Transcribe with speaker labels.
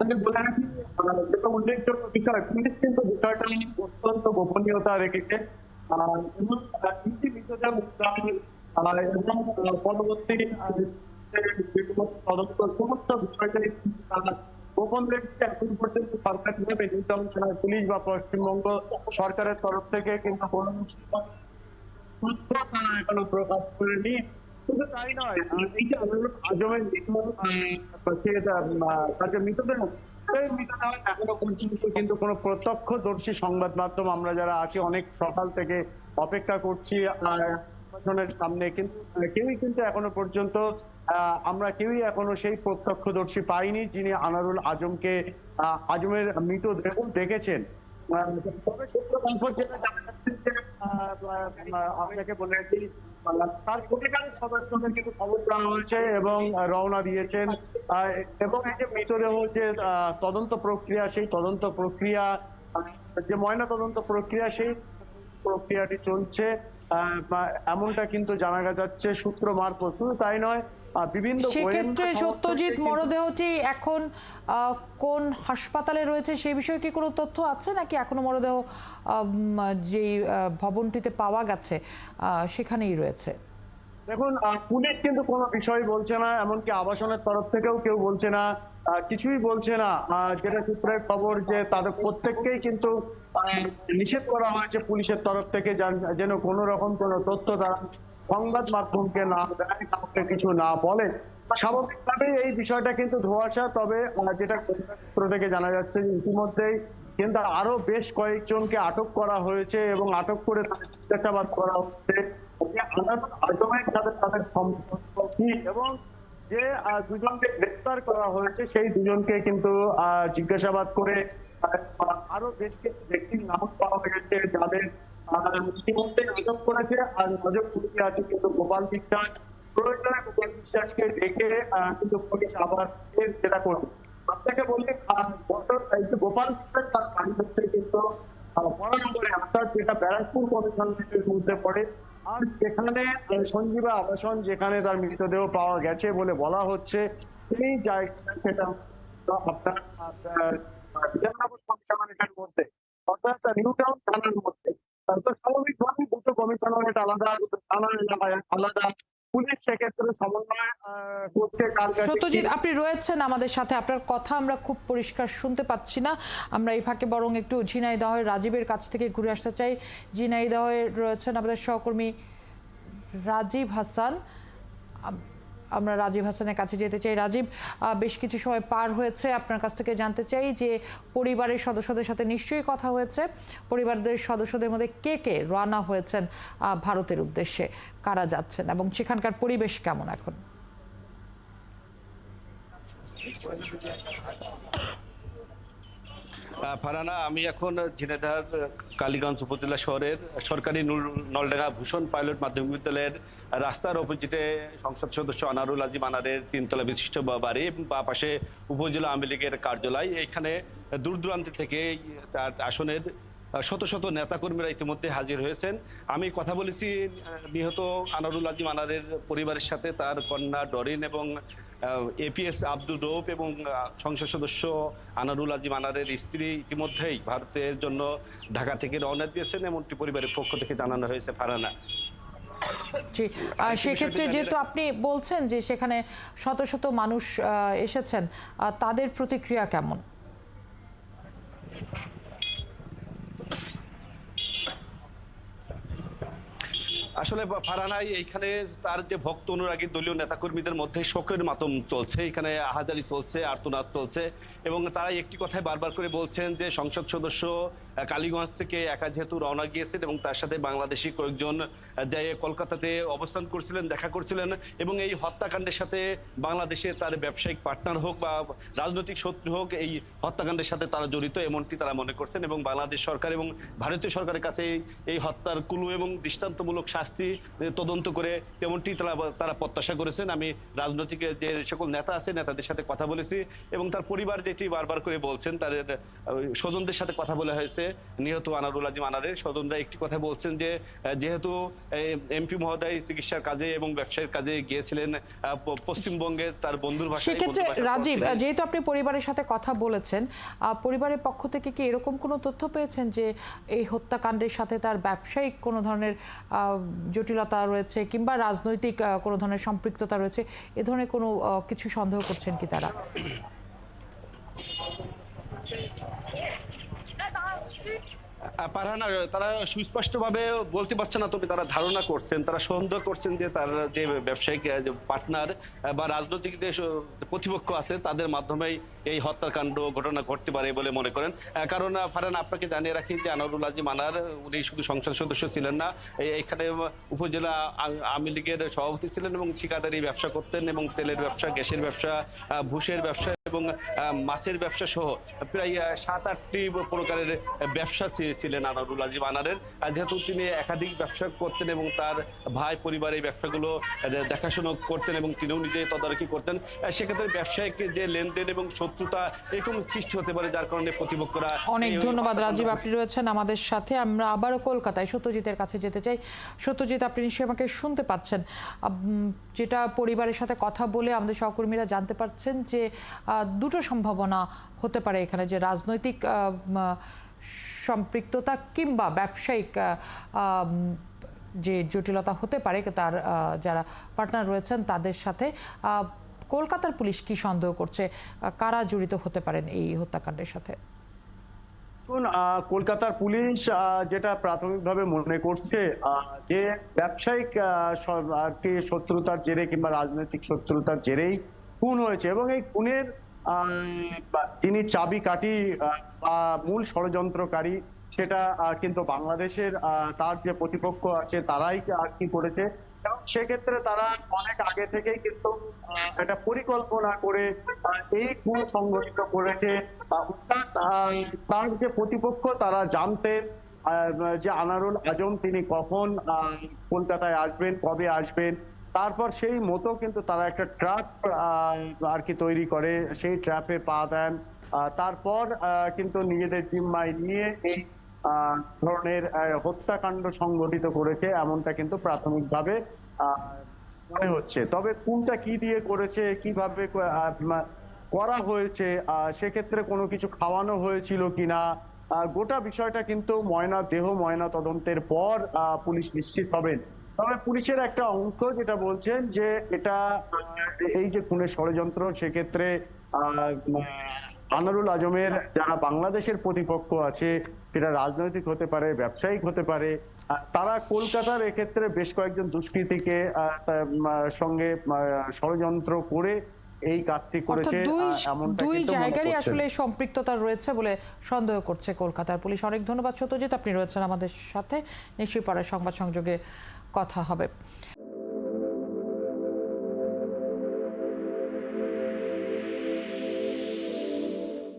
Speaker 1: আপনাকে বলে রাখি, যেটা উল্লেখযোগ্য বিষয়, পুলিশ কিন্তু বিষয়টা নিয়ে অত্যন্ত গোপনীয়তা রেখেছে। এবং তিনটি মৃতদেহ উদ্ধার এবং পরবর্তী তদন্ত সমস্ত বিষয়টাই কিন্তু তারা গোপন রেখেছে। এখন পর্যন্ত সরকারিভাবে নিউটাউন পুলিশ বা পশ্চিমবঙ্গ সরকারের তরফ থেকে কিন্তু কোনো তথ্য তারা এখনো প্রকাশ করেনি। শুধু তাই নয়, এই যে আজমের তার যে মৃতদেহ, সেই মৃতদেহ এখনো পর্যন্ত কিন্তু কোনো প্রত্যক্ষদর্শী সংবাদ মাধ্যম আমরা যারা আছি অনেক সকাল থেকে অপেক্ষা করছি প্রশাসনের সামনে, কিন্তু কেউই কিন্তু এখনো পর্যন্ত আমরা কেউই এখনো সেই প্রত্যক্ষদর্শী পাইনি যিনি আনারুল আজমকে আজমের মৃতদেহ দেখেছেন। তবে সূত্র কনফার্ম যেটা জানা যাচ্ছে যে আপনাকে বলে রাখি, তার পরিবারের সদস্যদের কিন্তু খবর দেওয়া হয়েছে এবং রওনা দিয়েছেন। এবং এই যে মৃতদেহ যে তদন্ত প্রক্রিয়া, সেই তদন্ত প্রক্রিয়া, যে ময়না তদন্ত প্রক্রিয়া, সেই প্রক্রিয়াটি চলছে এমনটা কিন্তু জানা যাচ্ছে সূত্র মারফত। শুধু তাই নয়, বিভিন্ন
Speaker 2: সেক্ষেত্রে সত্যজিৎ মরদেহটি এখন কোন হাসপাতালে রয়েছে সেই বিষয়ে কি কোনো তথ্য আছে, নাকি এখনো মরদেহ যে ভবনটিতে পাওয়া গেছে সেখানেই রয়েছে?
Speaker 1: দেখুন, পুলিশ কিন্তু কোনো বিষয় বলছে না, এমনকি আবাসনের তরফ থেকেও কেউ বলছে না, কিছুই বলছে না। যেটা সূত্রের খবর যে তাদের প্রত্যেককেই কিন্তু নিষেধ করা হয়েছে পুলিশের তরফ থেকে, যেন কোনো রকম কোনো তথ্য তারা সংবাদ মাধ্যমকে না দেয়, কাউকে কিছু না বলে। স্বাভাবিকভাবেই এই বিষয়টা কিন্তু ধোঁয়াশা। তবে যেটা সূত্র থেকে জানা যাচ্ছে যে ইতিমধ্যেই কিন্তু আরো বেশ কয়েকজনকে আটক করা হয়েছে এবং আটক করে জিজ্ঞাসাবাদ করা হচ্ছে আজমের সাথে তাদের সম্পর্ক কি, এবং যে দুজনকে গ্রেফতার করা হয়েছে সেই দুজনকে কিন্তু জিজ্ঞাসাবাদ করে আরো বেশ কিছু ব্যক্তির নাম পাওয়া গেছে যাদের ইতিমধ্যে আটক করেছে। আর নজর পুলিশে আছে কিন্তু গোপাল বিশ্বাস, প্রয়োজনে গোপাল বিশ্বাসকে ডেকে কিন্তু পুলিশ আবার জেরা করবে। আপনাকে বলতে গোপাল বিশ্বাস তার বাড়ি হচ্ছে কিন্তু বরানগরে, অর্থাৎ যেটা ব্যারাকপুর কমিশনারেটের মধ্যে পড়ে। আর যেখানে সঞ্জীবা আবাসন, যেখানে তার মৃতদেহ পাওয়া গেছে বলে বলা হচ্ছে, সেই জায়গাটা সেটা আপনার বিধাননগর কমিশনারেটের মধ্যে, অর্থাৎ নিউটাউন থানার মধ্যে। তো স্বাভাবিকভাবেই দুটো কমিশনারেট আলাদা, দুটো থানা আলাদা, পুলিশ সেক্ষেত্রে সমন্বয় করছে কার কাছে।
Speaker 2: সত্যজিৎ, আপনি রয়েছেন আমাদের সাথে, আপনার কথা আমরা খুব পরিষ্কার শুনতে পাচ্ছি না। আমরা এই ফাঁকে বরং একটু ঝিনাইদহের রাজীবের কাছ থেকে ঘুরে আসতে চাই। ঝিনাইদহে রয়েছেন আমাদের সহকর্মী রাজীব হাসান। আমরা রাজীব হাসানের কাছে যেতে চাই। রাজীব, বেশ কিছু সময় পার হয়েছে, আপনার কাছ থেকে জানতে চাই যে পরিবারের সদস্যদের সাথে নিশ্চয়ই কথা হয়েছে। পরিবারের সদস্যদের মধ্যে কে কে রওনা হয়েছেন ভারতের উদ্দেশ্যে, কারা যাচ্ছেন এবং সেখানকার পরিবেশ কেমন এখন?
Speaker 3: ফারহানা, আমি এখন ঝিনাইদহের কালীগঞ্জ উপজেলা শহরের সরকারি নলডাঙ্গা ভূষণ পাইলট মাধ্যমিক বিদ্যালয়ের রাস্তার অপোজিটে সংসদ সদস্য আনারুল আজিম আনারের তিনতলা বিশিষ্ট বাড়ি এবং বা পাশে উপজেলা আওয়ামী লীগের কার্যালয়। এখানে দূর দূরান্ত থেকে তার আসনের শত শত নেতাকর্মীরা ইতিমধ্যে হাজির হয়েছেন। আমি কথা বলেছি নিহত আনারুল আজিম আনারের পরিবারের সাথে, তার কন্যা ডরিন এবং এপিএস আব্দুল রৌফ এবং সংসদ সদস্য আনারুল আজিম আনারের স্ত্রী ইতিমধ্যেই ভারতের জন্য ঢাকা থেকে রওনা দিয়েছেন, এমনটি পরিবারের পক্ষ থেকে জানানো হয়েছে। ফারহানা,
Speaker 2: জি, সেক্ষেত্রে যেহেতু আপনি বলছেন যে সেখানে শত শত মানুষ এসেছেন, তাদের প্রতিক্রিয়া কেমন?
Speaker 3: আসলে ফারহানাই, এইখানে তার যে ভক্ত অনুরাগী দলীয় নেতাকর্মীদের মধ্যে শোকের মাতম চলছে, এখানে আহাজারি চলছে, আর্তনাদ চলছে এবং তারা একটি কথাই বারবার করে বলছেন যে সংসদ সদস্য কালীগঞ্জ থেকে একা যেহেতু রওনা গিয়েছেন এবং তার সাথে বাংলাদেশি কয়েকজন যে কলকাতাতে অবস্থান করছিলেন, দেখা করছিলেন এবং এই হত্যাকাণ্ডের সাথে বাংলাদেশের তার ব্যবসায়িক পার্টনার হোক বা রাজনৈতিক শত্রু হোক, এই হত্যাকাণ্ডের সাথে তারা জড়িত এমনটি তারা মনে করছেন এবং বাংলাদেশ সরকার এবং ভারতীয় সরকারের কাছে এই হত্যার কুলু এবং দৃষ্টান্তমূলক শাস্তি তদন্ত করে তেমনটি তারা প্রত্যাশা করেছেন। আমি রাজনৈতিক যে সকল নেতা আছে নেতাদের সাথে কথা বলেছি এবং তার পরিবার যেটি বারবার করে বলছেন, তাদের স্বজনদের সাথে কথা বলা হয়েছে নিহত আনারুল আজিম আনারের স্বজনরা একটি কথা বলছেন যে যেহেতু এমপি মহোদয় চিকিৎসার কাজে এবং ব্যবসায়ের কাজে গিয়েছিলেন পশ্চিমবঙ্গে তার বন্ধুর বাসায়।
Speaker 2: সেক্ষেত্রে রাজীব, যেহেতু আপনি পরিবারের সাথে কথা বলেছেন, পরিবারের পক্ষ থেকে কি এরকম কোনো তথ্য পেয়েছেন যে এই হত্যাকাণ্ডের সাথে তার ব্যবসায়িক কোনো ধরনের জটিলতা রয়েছে কিংবা রাজনৈতিক কোনো ধরনের সম্পৃক্ততা রয়েছে, এ ধরনের কোনো কিছু সন্দেহ করছেন কি তারা?
Speaker 3: পারহানা, তারা সুস্পষ্টভাবে বলতে পারছে না, তবে তারা ধারণা করছেন, তারা সন্দেহ করছেন যে তার যে ব্যবসায়িক পার্টনার বা রাজনৈতিক যে প্রতিপক্ষ আছে তাদের মাধ্যমেই এই হত্যাকাণ্ড ঘটনা ঘটতে পারে বলে মনে করেন। কারণ ফারহানা, আপনাকে জানিয়ে রাখি যে আনারুল আজিম আনার উনি শুধু সংসদ সদস্য ছিলেন না, এখানে উপজেলা আওয়ামী লীগের সভাপতি ছিলেন এবং ঠিকাদারি ব্যবসা করতেন এবং তেলের ব্যবসা, গ্যাসের ব্যবসা, ভুষের ব্যবসা এবং মাছের ব্যবসা সহ প্রায় 7-8টি প্রকারের ব্যবসা ছিলেন আনারুল আজিম আনারের। যেহেতু তিনি একাধিক ব্যবসা করতেন এবং তার ভাই পরিবার এই ব্যবসাগুলো দেখাশোনা করতেন এবং তিনিও নিজে তদারকি করতেন, সেক্ষেত্রে ব্যবসায়িক যে লেনদেন এবং শত্রুতা এরকম সৃষ্টি হতে পারে, যার কারণে প্রতিপক্ষরা।
Speaker 2: অনেক ধন্যবাদ রাজীব, আপনি রয়েছেন আমাদের সাথে। আমরা আবারও কলকাতায় সত্যজিতের কাছে যেতে চাই। সত্যজিৎ, আপনি নিশ্চয়ই আমাকে শুনতে পাচ্ছেন। যেটা পরিবারের সাথে কথা বলে আমাদের সহকর্মীরা জানতে পারছেন যে দুটো সম্ভাবনা হতে পারে এখানে, যে রাজনৈতিক সম্পৃক্ততা কিংবা ব্যবসায়িক যে জটিলতা হতে পারে তার যারা পার্টনার রয়েছেন তাদের সাথে। কলকাতার পুলিশ কি সন্দেহ করছে, কারা জড়িত হতে পারেন এই হত্যাকাণ্ডের সাথে?
Speaker 1: কলকাতার পুলিশ যেটা প্রাথমিকভাবে মনে করছে যে ব্যবসায়িক আর কি শত্রুতার জেরে কিংবা রাজনৈতিক শত্রুতার জেরেই খুন হয়েছে এবং এই খুনের যিনি চাবিকাঠি বা মূল ষড়যন্ত্রকারী সেটা কিন্তু বাংলাদেশের তার যে প্রতিপক্ষ আছে তারাই আর কি করেছে। এবং সেক্ষেত্রে তারা অনেক আগে থেকেই কিন্তু একটা পরিকল্পনা করে এই খুন সংগঠিত করেছে। তার যে প্রতিপক্ষ তারা জানতেন যে আনারুল আজম তিনি কখন কলকাতায় আসবেন, কবে আসবেন, তারপর সেই মতো কিন্তু তারা একটা ট্র্যাপ আর কি তৈরি করে, সেই ট্র্যাপে পা দেন। তারপর কিন্তু নিজেদের জিম্মায় নিয়ে এই ধরনের হত্যাকাণ্ড সংগঠিত করেছে, এমনটা কিন্তু প্রাথমিকভাবে মনে হচ্ছে। তবে কোনটা কি দিয়ে করেছে, কিভাবে করা হয়েছে, সেক্ষেত্রে কোনো কিছু খাওয়ানো হয়েছিল কিনা, গোটা বিষয়টা কিন্তু দেহ ময়না তদন্তের পর পুলিশ নিশ্চিত হবেন। তবে পুলিশের একটা অংশ যেটা বলছেন যে এটা এই যে খুনের ষড়যন্ত্র, সেক্ষেত্রে আনারুল আজমের যারা বাংলাদেশের প্রতিপক্ষ আছে, সেটা রাজনৈতিক হতে পারে, ব্যবসায়িক হতে পারে, তারা কলকাতার এক্ষেত্রে বেশ কয়েকজন দুষ্কৃতীকে সঙ্গে ষড়যন্ত্র করে এই কাজটি করেছে।
Speaker 2: দুই জায়গারই আসলে সম্পৃক্ততা রয়েছে বলে সন্দেহ করছে কলকাতার পুলিশ। অনেক ধন্যবাদ সত্যজিৎ, আপনি রয়েছেন আমাদের সাথে। নিশ্চয়ই পরে সংবাদ সংযোগে কথা হবে।